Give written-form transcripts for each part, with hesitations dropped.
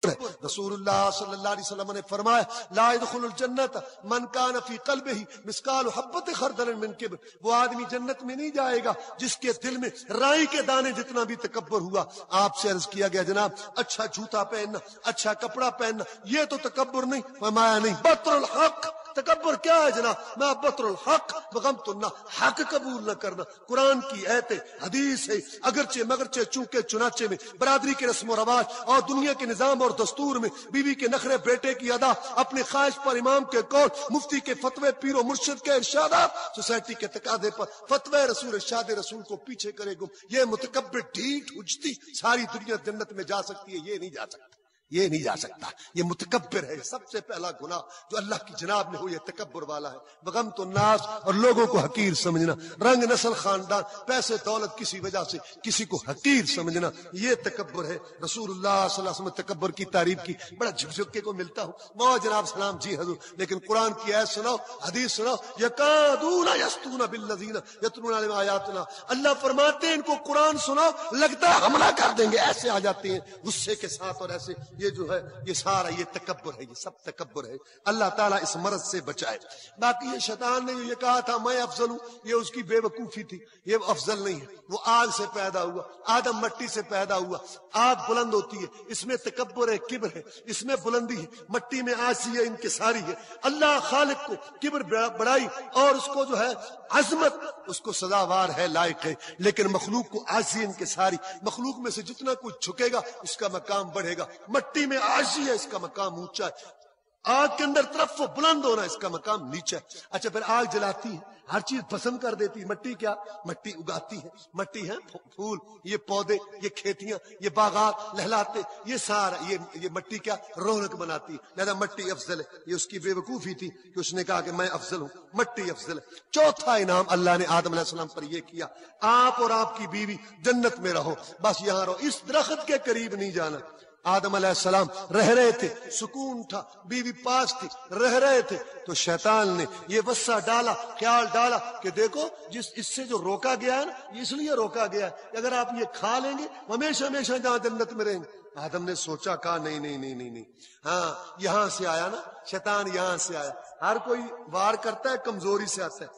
رسول اللہ صلی اللہ علیہ وسلم نے فرمایا لا يدخل الجنت من كان في قلبه مثقال حبۃ خردل من کبر، وہ آدمی جنت میں نہیں جائے گا جس کے دل میں رائی کے دانے جتنا بھی تکبر ہوا۔ آپ سے عرض کیا گیا جناب اچھا جوتا پہننا، اچھا کپڑا پہننا یہ تو تکبر نہیں؟ فرمایا نہیں، بطر الحق۔ تکبر کیا ہے جناب؟ محبت الحق وغمت الناس، حق قبول نہ کرنا۔ قرآن کی ایت حدیث ہے، اگرچہ مگرچہ چونکہ چنانچہ میں برادری کے رسم و رواج اور دنیا کے نظام اور دستور میں بیوی کے نخرے، بیٹے کی ادا، اپنے خواہش پر امام کے قول، مفتی کے فتوے، پیر و مرشد کے ارشادات، سوسائٹی کے تقاضے پر فتوے رسول، ارشاد رسول کو پیچھے کرے گم، یہ متکبر ڈھیٹ اجتی ساری دنیا جنت میں جا سکتی ہے، یہ نہیں جا سکتا، یہ نہیں جا سکتا، یہ متکبر ہے۔ سب سے پہلا گناہ جو اللہ کی جناب میں ہو یہ تکبر والا ہے، بغمت الناس، اور لوگوں کو حقیر سمجھنا، رنگ نسل خاندان پیسے دولت کسی وجہ سے کسی کو حقیر سمجھنا، یہ تکبر ہے۔ رسول اللہ صلی اللہ علیہ وسلم تکبر کی تعریف کی، بڑا جھک جھک کے کو ملتا ہوں، مو جناب سلام جی حضور، لیکن قرآن کی آیت سناؤ، حدیث سناؤ، یکادون یسطون بالذین یتلون علیہم آیاتنا، اللہ فرماتے ہیں ان کو قرآن سناؤ لگتا ہے حملہ کر دیں گے، ایسے آ جاتے ہیں غصے کے ساتھ، اور ایسے یہ جو ہے یہ سارا یہ تکبر ہے، یہ سب تکبر ہے۔ اللہ تعالیٰ اس مرض سے بچائے۔ باقی یہ شیطان نے یہ کہا تھا میں افضل ہوں، یہ اس کی بے وقوفی تھی، یہ افضل نہیں ہے، وہ آگ سے پیدا ہوا، آدم مٹی سے پیدا ہوا، آگ بلند ہوتی ہے، اس میں تکبر ہے، کبر ہے، اس میں بلندی ہے، مٹی میں آسی ہے، انکساری ہے۔ اللہ خالق کو کبر بڑائی اور اس کو جو ہے عظمت اس کو سزاوار ہے، لائق ہے، لیکن مخلوق کو آسی انکساری، مخلوق میں سے جتنا کچھ جھکے گا اس کا مقام بڑھے گا۔ مٹی میں آسی ہے، اس کا مقام اونچا ہے، آگ کے اندر طرف بلند ہونا اس کا مقام نیچا ہے۔ اچھا پھر آگ جلاتی ہے، ہر چیز پسند کر دیتی ہے، مٹی کیا؟ مٹی اگاتی ہے، مٹی ہے پھول، یہ پودے، یہ کھیتیاں، یہ باغات لہلاتے، یہ سارا یہ مٹی کیا؟ رونق بناتی ہے، لہذا مٹی افضل ہے۔ یہ اس کی بے وقوفی تھی کہ اس نے کہا کہ میں افضل ہوں، مٹی افضل ہے۔ چوتھا انعام اللہ نے آدم علیہ السلام پر یہ کیا، آپ اور آپ کی بیوی جنت میں رہو، بس یہاں رہو، اس درخت کے قریب نہیں جانا۔ آدم علیہ السلام رہ رہے تھے، سکون تھا، بیوی پاس تھی، رہ رہے تھے، تو شیطان نے یہ وسع ڈالا، خیال ڈالا کہ دیکھو اس سے جو روکا گیا ہے نا، اس لیے روکا گیا ہے کہ اگر آپ یہ کھا لیں گے ہمیشہ ہمیشہ جہاں جنت میں رہیں گے۔ آدم نے سوچا، کہا نہیں نہیں نہیں نہیں نہیں، ہاں یہاں سے آیا نا شیطان، یہاں سے آیا۔ ہر کوئی وار کرتا ہے کمزوری سے آتا ہے،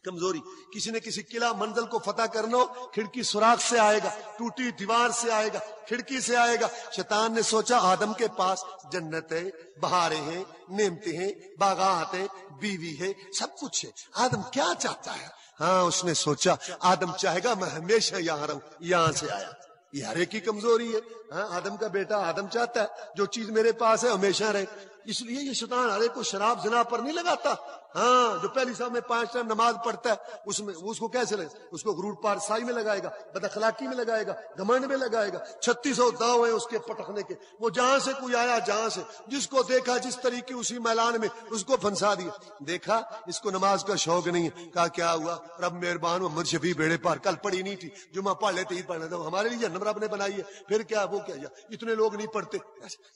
کمزوری، کسی نے کسی قلعہ منزل کو فتح کرنا ہو کھڑکی سوراخ سے آئے گا، ٹوٹی دیوار سے آئے گا، کھڑکی سے آئے گا۔ شیطان نے سوچا آدم کے پاس جنت ہے، بہاریں ہیں، نعمتیں ہیں، باغات ہیں، بیوی ہے، سب کچھ ہے، آدم کیا چاہتا ہے؟ ہاں اس نے سوچا آدم چاہے گا میں ہمیشہ یہاں رہوں، یہاں سے آیا۔ یہ ہر ایک کی کمزوری ہے، ہاں آدم کا بیٹا آدم چاہتا ہے جو چیز میرے پاس ہے ہمیشہ رہے، اس لیے یہ شیطان ہر ایک کو شراب زنا پر نہیں لگاتا۔ ہاں جو پہلی صاحب میں 5 ٹائم نماز پڑھتا ہے اس کو کیسے لگے؟ اس کو غرور پارسائی میں لگائے گا، بد اخلاقی میں لگائے گا، گھمنڈ میں لگائے گا، 3600 داؤ ہیں اس کے پٹکنے کے، وہ جہاں سے کوئی آیا، جہاں سے جس کو دیکھا جس طریقے اسی میلان میں اس کو پھنسا دیا۔ دیکھا اس کو نماز کا شوق نہیں ہے، کہا کیا ہوا رب مہربان، محمد شفیع بیڑے پار، کل پڑھی نہیں تھی، جمعہ پڑھ لیتے ہی پڑھنا تھا، ہمارے لیے جہنم رب نے بنائی ہے، پھر کیا وہ کیا اتنے لوگ نہیں پڑھتے۔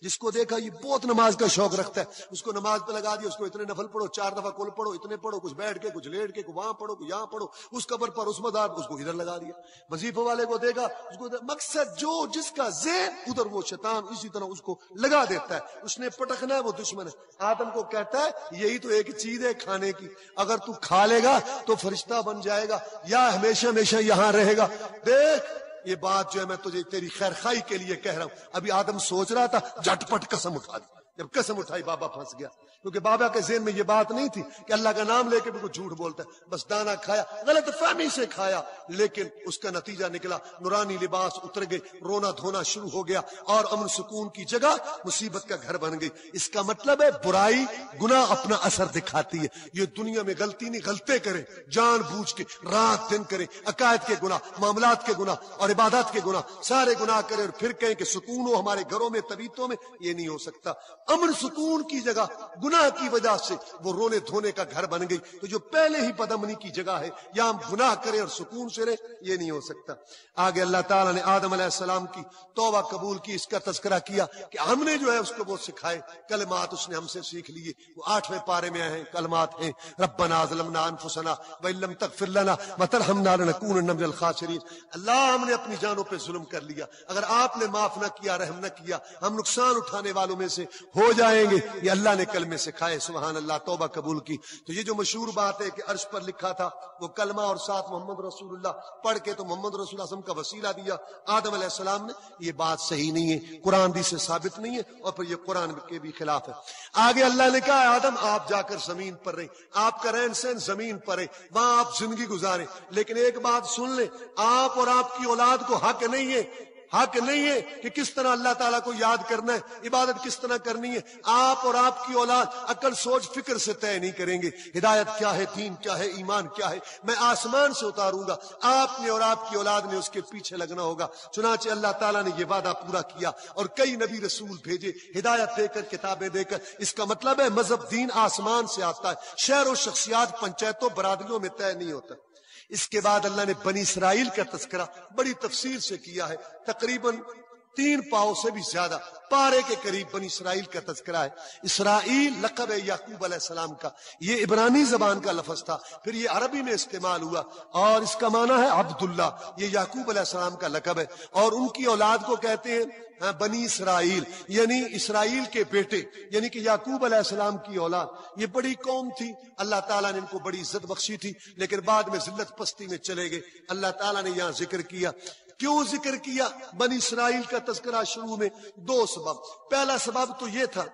جس کو دیکھا یہ بہت نماز کا شوق رکھتا ہے، اس کو نماز پہ لگا دیا، اس کو اتنے نفل پڑھو، 4 دفعہ کل پڑھو، اتنے پڑھو، کچھ بیٹھ کے کچھ لیٹ کے، وہاں پڑھو یہاں پڑھو، اس قبر پر اس مدار اس کو ادھر لگا دیا۔ وظیفے والے کو دیکھا، اس کو مقصد جو جس کا ذہن ادھر وہ شیطان اسی طرح اس کو لگا دیتا ہے، اس نے پٹکنا ہے، وہ دشمن ہے۔ آدم کو کہتا ہے یہی تو ایک چیز ہے کھانے کی، اگر تو کھا لے گا تو فرشتہ بن جائے گا یا ہمیشہ ہمیشہ یہاں رہے گا۔ دیکھ یہ بات جو ہے میں تجھے تیری خیر خائی کے لیے کہہ رہا ہوں۔ ابھی آدم سوچ رہا تھا، جھٹ پٹ قسم اٹھا دی، جب قسم اٹھائی بابا پھنس گیا، کیونکہ بابا کے ذہن میں یہ بات نہیں تھی کہ اللہ کا نام لے کے بھی کچھ جھوٹ بولتا ہے، بس دانا کھایا، غلط فہمی سے کھایا، لیکن اس کا نتیجہ نکلا نورانی لباس اتر گئے، رونا دھونا شروع ہو گیا، اور امن سکون کی جگہ مصیبت کا گھر بن گئی۔ اس کا مطلب ہے برائی گناہ اپنا اثر دکھاتی ہے۔ یہ دنیا میں غلطی نہیں، غلطے کریں جان بوجھ کے، رات دن کریں، عقائد کے گناہ، معاملات کے گناہ اور عبادات کے گناہ، سارے گناہ کریں اور پھر کہیں کہ سکون ہو ہمارے گھروں میں، طبیعتوں میں، یہ نہیں ہو سکتا۔ امن سکون کی جگہ گناہ کی وجہ سے وہ رونے دھونے کا گھر بن گئی. تو جو پہلے ہی بدامنی کی جگہ ہے یا ہم گناہ کریں اور سکون سے رہیں, یہ نہیں ہو سکتا. آگے اللہ تعالیٰ نے آدم علیہ السلام کی توبہ قبول کی, اس کا تذکرہ کیا کہ ہم نے جو ہے اس کو وہ سکھائے, کلمات اس نے ہم سے سیکھ لیے. وہ 8ویں پارے میں ہیں کلمات ہیں, ربنا ظلمنا انفسنا وان لم تغفر لنا وترحمنا لنکونن من الخاسرین. اللہ ہم نے اپنی جانوں پہ ظلم کر لیا, اگر آپ نے معاف نہ کیا, رحم نہ کیا, ہم نقصان اٹھانے والوں میں سے ہو جائیں گے. یہ اللہ نے کلمے سکھائے, سبحان اللہ, توبہ قبول کی. تو یہ جو مشہور بات ہے کہ عرش پر لکھا تھا وہ کلمہ اور ساتھ محمد رسول اللہ پڑھ کے تو محمد رسول اللہ کا وسیلہ دیا آدم علیہ السلام نے, یہ بات صحیح نہیں ہے, قرآن حدیث سے ثابت نہیں ہے, اور پھر یہ قرآن کے بھی خلاف ہے. آگے اللہ نے کہا آدم آپ جا کر زمین پر رہیں, آپ کا رہن سہن زمین پر ہے, وہاں آپ زندگی گزاریں. لیکن ایک بات سن لیں, آپ اور آپ کی اولاد کو حق نہیں ہے کہ کس طرح اللہ تعالیٰ کو یاد کرنا ہے, عبادت کس طرح کرنی ہے. آپ اور آپ کی اولاد عقل سوچ فکر سے طے نہیں کریں گے ہدایت کیا ہے, دین کیا ہے, ایمان کیا ہے. میں آسمان سے اتاروں گا, آپ نے اور آپ کی اولاد نے اس کے پیچھے لگنا ہوگا. چنانچہ اللہ تعالیٰ نے یہ وعدہ پورا کیا اور کئی نبی رسول بھیجے ہدایت دے کر, کتابیں دے کر. اس کا مطلب ہے مذہب دین آسمان سے آتا ہے, شہر و شخصیات پنچایتوں برادریوں میں طے نہیں ہوتا. اس کے بعد اللہ نے بنی اسرائیل کا تذکرہ بڑی تفصیل سے کیا ہے, تقریباً 3 پاؤں سے بھی زیادہ پارے کے قریب بنی اسرائیل کا تذکرہ ہے. اسرائیل لقب ہے یعقوب علیہ السلام کا, یہ عبرانی زبان کا لفظ تھا, پھر یہ عربی میں استعمال ہوا اور اس کا معنی ہے عبداللہ. یہ یعقوب علیہ السلام کا لقب ہے, اور ان کی اولاد کو کہتے ہیں بنی اسرائیل, یعنی اسرائیل کے بیٹے, یعنی کہ یعقوب علیہ السلام کی اولاد. یہ بڑی قوم تھی, اللہ تعالیٰ نے ان کو بڑی عزت بخشی تھی, لیکن بعد میں ذلت پستی میں چلے گئے. اللہ تعالیٰ نے یہاں ذکر کیا. کیوں ذکر کیا بنی اسرائیل کا تذکرہ شروع میں؟ 2 سبب. پہلا سبب تو یہ تھا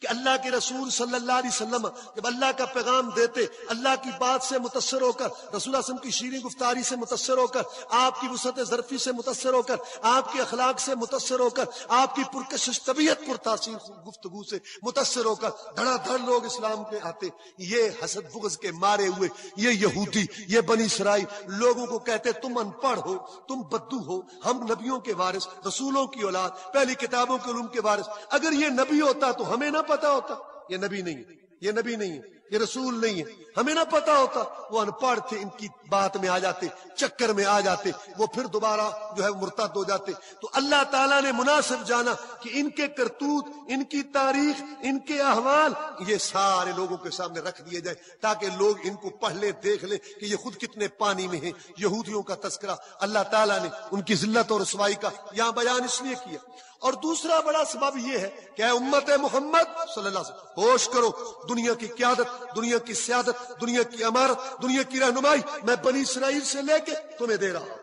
کہ اللہ کے رسول صلی اللہ علیہ وسلم جب اللہ کا پیغام دیتے, اللہ کی بات سے متاثر ہو کر, رسول اللہ صلی اللہ علیہ وسلم کی شیریں گفتاری سے متاثر ہو کر, آپ کی وسعت ظرفی سے متاثر ہو کر, آپ کے اخلاق سے متاثر ہو کر, آپ کی پرکشش طبیعت پر تاثیر گفتگو سے متاثر ہو کر دھڑا دھڑ لوگ اسلام کے آتے. یہ حسد بغض کے مارے ہوئے یہ یہودی, یہ بنی اسرائیل لوگوں کو کہتے تم ان پڑھ ہو, تم بدو ہو, ہم نبیوں کے وارث, رسولوں کی اولاد, پہلی کتابوں کے علوم کے وارث. اگر یہ نبی ہوتا تو ہمیں نہ پتا ہوتا. یہ نبی نہیں ہے, یہ نبی نہیں ہے, یہ رسول نہیں ہے, ہمیں نہ پتا ہوتا. وہ ان پڑھ تھے, ان کی بات میں آ جاتے, چکر میں آ جاتے, وہ پھر دوبارہ جو ہے مرتد ہو جاتے. تو اللہ تعالیٰ نے مناسب جانا کہ ان کے کرتوت, ان کی تاریخ, ان کے احوال یہ سارے لوگوں کے سامنے رکھ دیے جائے, تاکہ لوگ ان کو پڑھ لیں, دیکھ لیں کہ یہ خود کتنے پانی میں ہیں. یہودیوں کا تذکرہ اللہ تعالیٰ نے ان کی ذلت اور رسوائی کا یہاں بیان اس لیے کیا. اور دوسرا بڑا سبب یہ ہے کہ اے امت محمد صلی اللہ علیہ وسلم, ہوش کرو, دنیا کی قیادت, دنیا کی سیادت, دنیا کی امارت, دنیا کی رہنمائی میں بنی اسرائیل سے لے کے تمہیں دے رہا ہوں.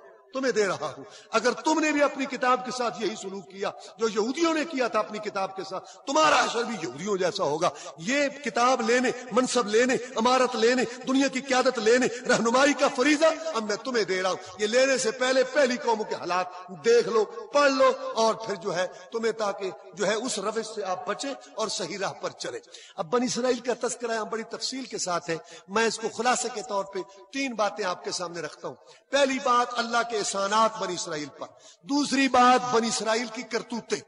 اگر تم نے بھی اپنی کتاب کے ساتھ یہی سلوک کیا جو یہودیوں نے کیا تھا اپنی کتاب کے ساتھ, تمہارا حشر بھی یہودیوں جیسا ہوگا. یہ کتاب لینے, منصب لینے, امارت لینے, دنیا کی قیادت لینے, رہنمائی کا فریضہ اب میں تمہیں دے رہا ہوں. یہ لینے سے پہلے پہلی قوموں کے حالات دیکھ لو, پڑھ لو, اور پھر جو ہے تمہیں تاکہ جو ہے اس روش سے آپ بچیں اور صحیح راہ پر چلیں. اب بنی اسرائیل کا تذکرہ یہاں بڑی تفصیل کے ساتھ ہے. میں اس کو خلاصے کے طور پہ 3 باتیں آپ کے سامنے رکھتا ہوں. پہلی بات اللہ کے احسانات بنی اسرائیل پر, دوسری بات بنی اسرائیل کی کرتوتیں,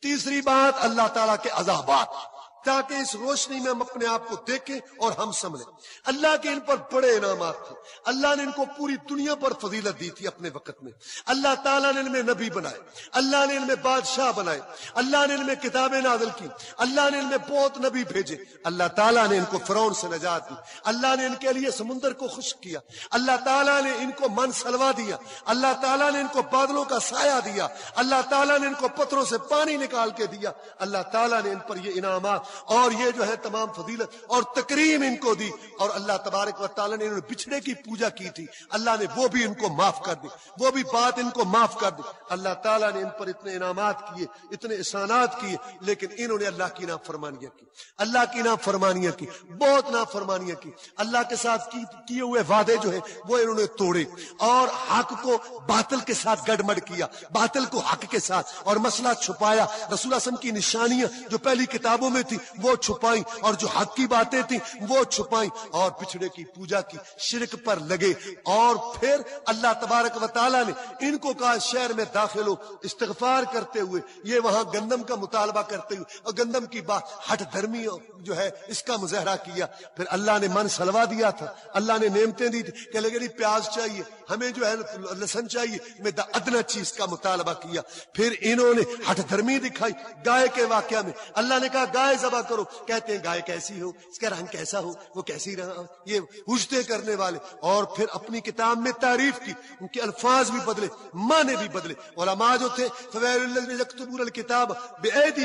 تیسری بات اللہ تعالیٰ کے عذابات, تاکہ اس روشنی میں ہم اپنے آپ کو دیکھیں اور ہم سمجھیں. اللہ کے ان پر بڑے انعامات تھے. اللہ نے ان کو پوری دنیا پر فضیلت دی تھی اپنے وقت میں. اللہ تعالیٰ نے ان میں نبی بنائے, اللہ نے ان میں بادشاہ بنائے, اللہ نے ان میں کتابیں نازل کی, اللہ نے ان میں بہت نبی بھیجے. اللہ تعالیٰ نے ان کو فرعون سے نجات دی, اللہ نے ان کے لیے سمندر کو خشک کیا, اللہ تعالیٰ نے ان کو من سلوا دیا, اللہ تعالیٰ نے ان کو بادلوں کا سایہ دیا, اللہ تعالیٰ نے ان کو پتھروں سے پانی نکال کے دیا. اللہ تعالیٰ نے ان پر یہ انعامات اور یہ جو ہے تمام فضیلت اور تکریم ان کو دی. اور اللہ تبارک و تعالیٰ نے انہوں نے بچھڑے کی پوجا کی تھی, اللہ نے وہ بھی ان کو معاف کر دی, وہ بھی بات ان کو معاف کر دی. اللہ تعالیٰ نے ان پر اتنے انعامات کیے, اتنے احسانات کیے, لیکن انہوں نے اللہ کی نافرمانیاں کی, اللہ کی نافرمانیاں کی, بہت نافرمانیاں کی. اللہ کے ساتھ کیے ہوئے وعدے جو ہیں وہ انہوں نے توڑے, اور حق کو باطل کے ساتھ گڑمڑ کیا, باطل کو حق کے ساتھ, اور مسئلہ چھپایا. رسول اللہ صلی اللہ علیہ وسلم کی نشانیاں جو پہلی کتابوں میں تھی وہ چھپائیں، اور جو حق کی باتیں تھیں وہ چھپائیں، اور بچھڑے کی پوجا کی، شرک پر لگے۔ اور پھر اللہ تبارک و تعالیٰ نے ان کو کہا شہر میں داخل ہو استغفار کرتے ہوئے، یہ وہاں گندم کا مطالبہ کرتے ہوئے، اور گندم کی بات ہٹ دھرمی جو ہے اس کا مظاہرہ کیا۔ پھر اللہ نے من سلوا دیا تھا، اللہ نے نعمتیں دی تھی کہ لگے نہیں پیاز چاہیے ہمیں، جو ہے لہسن چاہیے، میں ادنا چیز کا مطالبہ کیا۔ پھر انہوں نے ہٹ دھرمی دکھائی گائے کے واقعہ میں، اللہ نے کہا گائے ذبح کرو، کہتے ہیں گائے کیسی ہو، اس کا رنگ کیسا ہو، وہ کیسی رہا، یہ حجتیں کرنے والے۔ اور پھر اپنی کتاب میں تعریف کی، ان کے الفاظ بھی بدلے، معنی بھی بدلے۔ علماء جو تھے فویل للذین یکتبون الکتاب بأیدیہم